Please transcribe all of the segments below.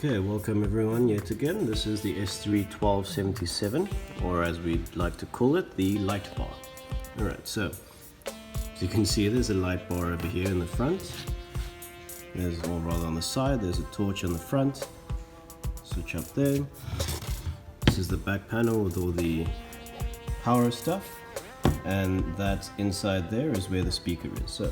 Okay, welcome everyone yet again. This is the S3-1277, or as we like to call it, the LightBar. Alright, so as you can see, there's a light bar over here in the front. Or rather on the side, there's a torch on the front. Switch up there. This is the back panel with all the power stuff. And that inside there is where the speaker is. So,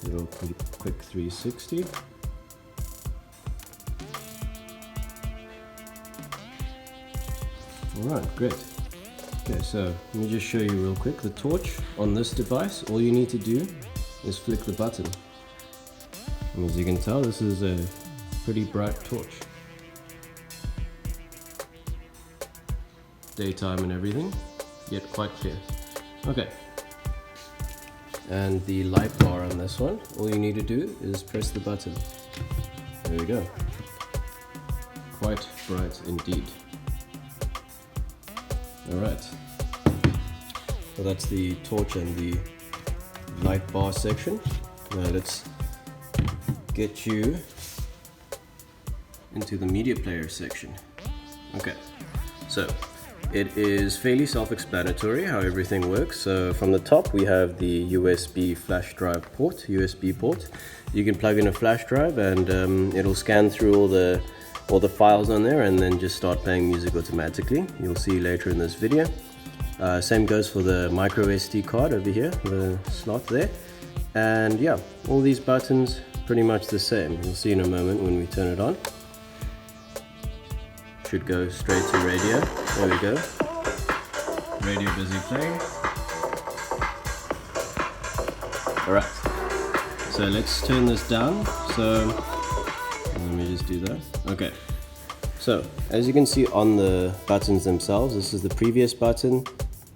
little quick 360. Alright, great. Okay, so let me just show you real quick. The torch on this device, all you need to do is flick the button. And as you can tell, this is a pretty bright torch. Daytime and everything, yet quite clear. Okay. And the light bar on this one, all you need to do is press the button. There we go. Quite bright indeed. Alright, so that's the torch and the light bar section. Now let's get you into the media player section. Okay, so it is fairly self-explanatory how everything works. So from the top we have the USB Flashdrive port, USB port. You can plug in a flash drive and it'll scan through all the files on there and then just start playing music automatically. You'll see later in this video. Same goes for the MicroSD card over here, the slot there. And yeah, all these buttons pretty much the same. You'll see in a moment when we turn it on. Should go straight to radio. There we go. Radio busy playing. Alright, so let's turn this down. So let me just do that. Okay, so as you can see on the buttons themselves, this is the previous button,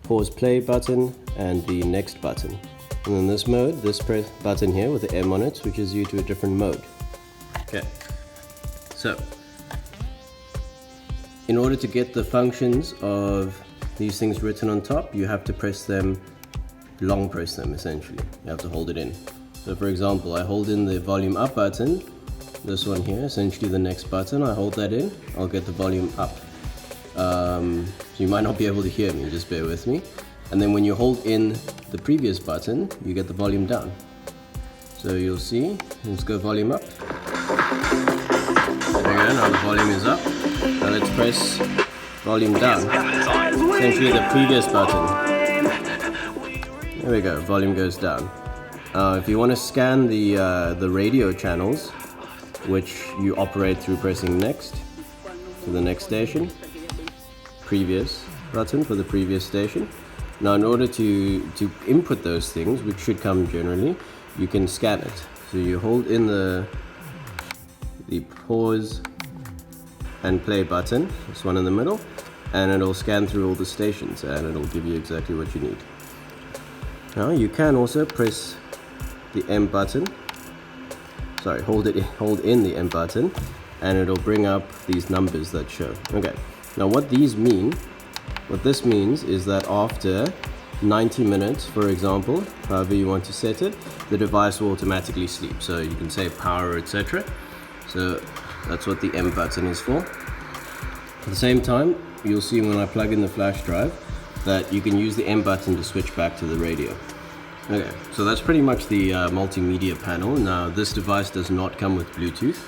pause play button, and the next button. And in this mode, this press button here with the M on it switches you to a different mode. Okay, so in order to get the functions of these things written on top, you have to press them, long press them essentially. You have to hold it in. So for example, I hold in the volume up button, this one here, essentially the next button, I hold that in, I'll get the volume up. So you might not be able to hear me, just bear with me. And then when you hold in the previous button, you get the volume down. So you'll see, let's go volume up. There we go, now the volume is up. Now let's press volume down, essentially the previous button. There we go, volume goes down. If you want to scan the radio channels, which you operate through pressing next to the next station, previous button for the previous station. Now in order to input those things, which should come generally, you can scan it. So you hold in the pause and play button, this one in the middle, and it'll scan through all the stations and it'll give you exactly what you need. Now you can also press the M button, hold in the M button, and it'll bring up these numbers that show. Okay, now what this means is that after 90 minutes, for example, however you want to set it, the device will automatically sleep. So you can save power, etc. So that's what the M button is for. At the same time, you'll see when I plug in the flash drive that you can use the M button to switch back to the radio. Okay, so that's pretty much the multimedia panel. Now this device does not come with Bluetooth,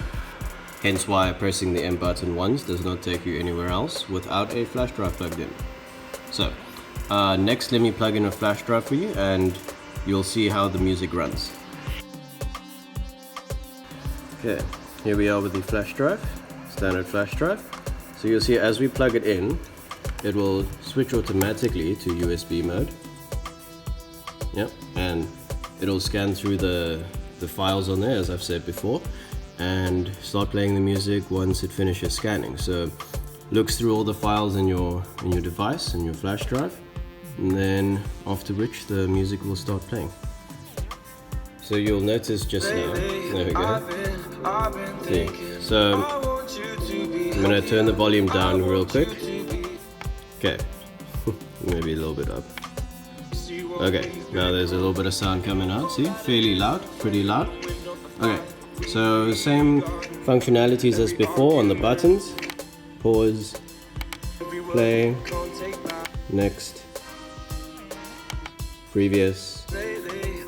hence why pressing the M button once does not take you anywhere else without a flash drive plugged in. So next let me plug in a flash drive for you and you'll see how the music runs. Okay, here we are with the flash drive, standard flash drive. So you'll see as we plug it in, it will switch automatically to USB mode. Yep, and it'll scan through the files on there, as I've said before, and start playing the music once it finishes scanning. So looks through all the files in your device, in your flash drive, and then after which the music will start playing. So you'll notice just now, there we go. See, so I'm gonna turn the volume down real quick. Okay, maybe a little bit up. Okay, now there's a little bit of sound coming out, see? Fairly loud, pretty loud. Okay, So same functionalities as before on the buttons. Pause, play, next, previous.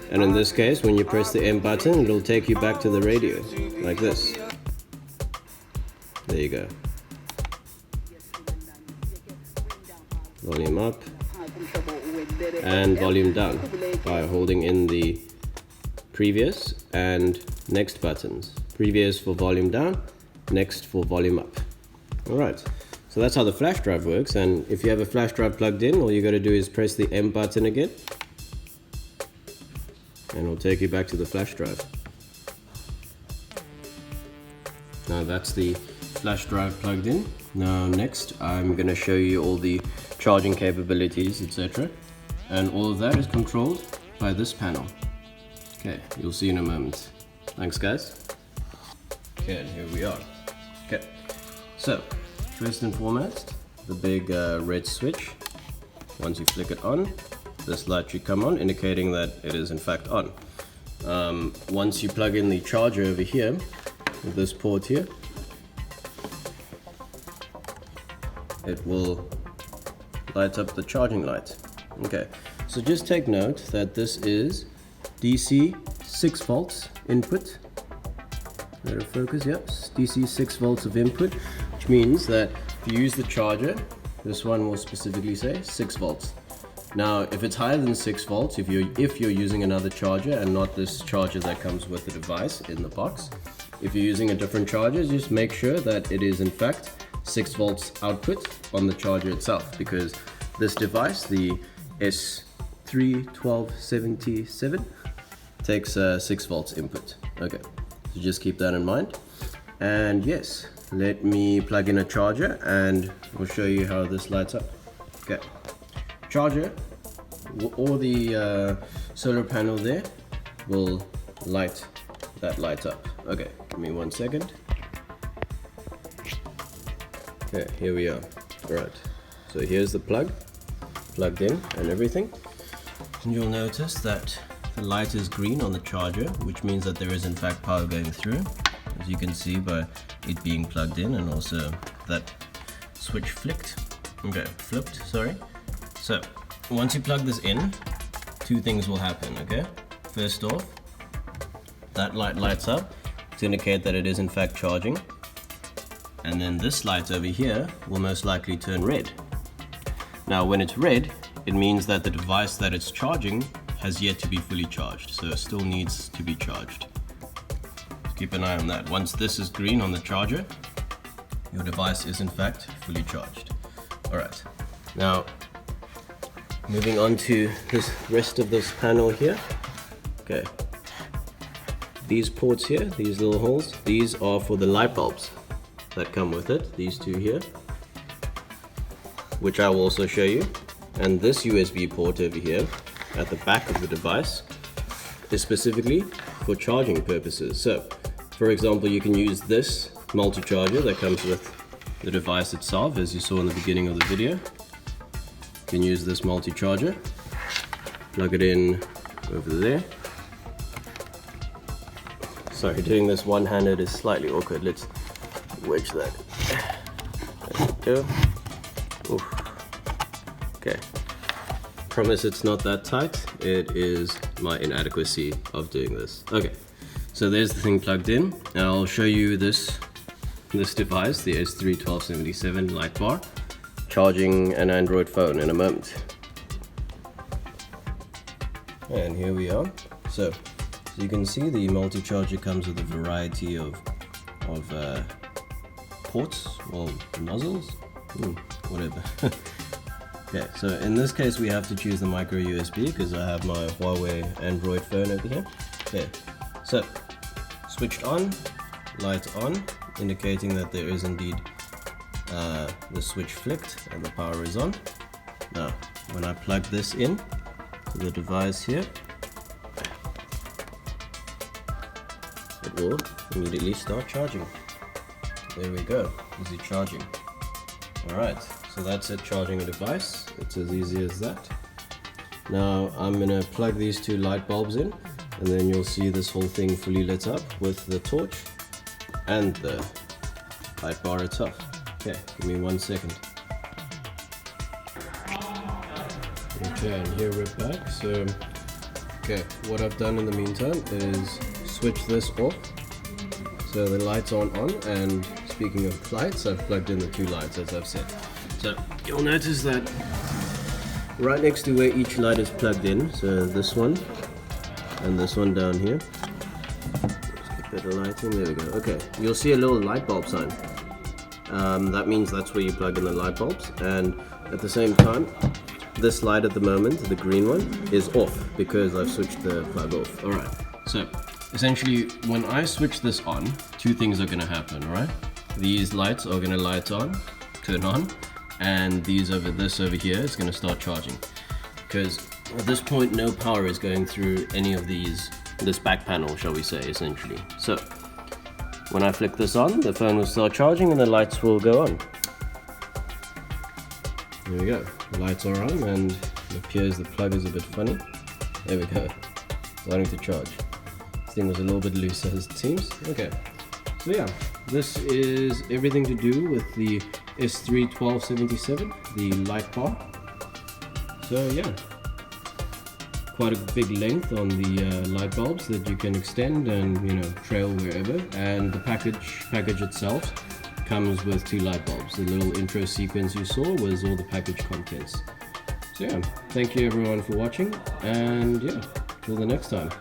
And in this case, when you press the M button, it'll take you back to the radio, like this. There you go. Volume up and volume down by holding in the previous and next buttons. Previous for volume down, next for volume up. Alright, so that's how the flash drive works, and if you have a flash drive plugged in, all you got to do is press the M button again and it'll take you back to the flash drive. Now that's the flash drive plugged in. Now next I'm going to show you all the charging capabilities, etc. And all of that is controlled by this panel. Okay, you'll see in a moment. Thanks guys. Okay, and here we are. Okay, so first and foremost, the big red switch. Once you flick it on, this light should come on, indicating that it is in fact on. Once you plug in the charger over here, with this port here, it will light up the charging light. Okay, so just take note that this is DC 6 volts input. Let it focus, yep, DC 6 volts of input, which means that if you use the charger, this one will specifically say 6 volts. Now, if it's higher than 6 volts, if you're using another charger and not this charger that comes with the device in the box, if you're using a different charger, just make sure that it is in fact 6 volts output on the charger itself, because this device, the S3-1277, takes 6 volts input. Okay, so just keep that in mind. And yes, let me plug in a charger and we'll show you how this lights up. Okay, charger or the solar panel there will light that light up. Okay, give me 1 second. Okay, here we are. Alright, so here's the plugged in and everything. And you'll notice that the light is green on the charger, which means that there is in fact power going through, as you can see by it being plugged in, and also that switch flipped, sorry. So once you plug this in, two things will happen, okay? First off, that light lights up to indicate that it is in fact charging, and then this light over here will most likely turn red. Now when it's red, it means that the device that it's charging has yet to be fully charged, so it still needs to be charged. Keep an eye on that. Once this is green on the charger, your device is in fact fully charged. Alright, now moving on to this rest of this panel here. Okay, these ports here, these little holes, these are for the light bulbs that come with it, these two here, which I will also show you. And this USB port over here at the back of the device is specifically for charging purposes. So for example, you can use this multi-charger that comes with the device itself, as you saw in the beginning of the video. You can use this multi-charger, plug it in over there. Sorry, doing this one-handed is slightly awkward. Let's wedge that. There we go. Oof. Okay. Promise it's not that tight. It is my inadequacy of doing this. Okay. So there's the thing plugged in. Now I'll show you this device, the S3-1277 LightBar, charging an Android phone in a moment. And here we are. So you can see the multi-charger comes with a variety of ports or nozzles, whatever. Okay, so in this case we have to choose the micro USB because I have my Huawei Android phone over here. Okay, so switched on, light on, indicating that there is indeed the switch flicked and the power is on. Now when I plug this in to the device here, it will immediately start charging. There we go, easy charging. Alright, so that's it, charging a device. It's as easy as that. Now I'm going to plug these two light bulbs in. and then you'll see this whole thing fully lit up with the torch and the light bar itself. Okay, give me 1 second. Okay, and here we're back. So, okay, what I've done in the meantime is switch this off. So the lights aren't on, and speaking of lights, I've plugged in the 2 lights as I've said. So you'll notice that right next to where each light is plugged in, so this one and this one down here. Let's get better lighting, there we go. Okay, you'll see a little light bulb sign. That means that's where you plug in the light bulbs, and at the same time, this light at the moment, the green one, is off because I've switched the plug off. Alright, so essentially when I switch this on, 2 things are going to happen, right? These lights are going to turn on, and this over here is going to start charging. Because at this point no power is going through any of this back panel, shall we say, essentially. So when I flick this on, the phone will start charging and the lights will go on. There we go, the lights are on, and it appears the plug is a bit funny. There we go, starting to charge. This thing was a little bit loose as it seems. Okay, so yeah, this is everything to do with the S3-1277, the LightBar. So yeah, quite a big length on the light bulbs that you can extend and, you know, trail wherever. And the package itself comes with 2 light bulbs. The little intro sequence you saw was all the package contents. So yeah, thank you everyone for watching, and yeah, till the next time.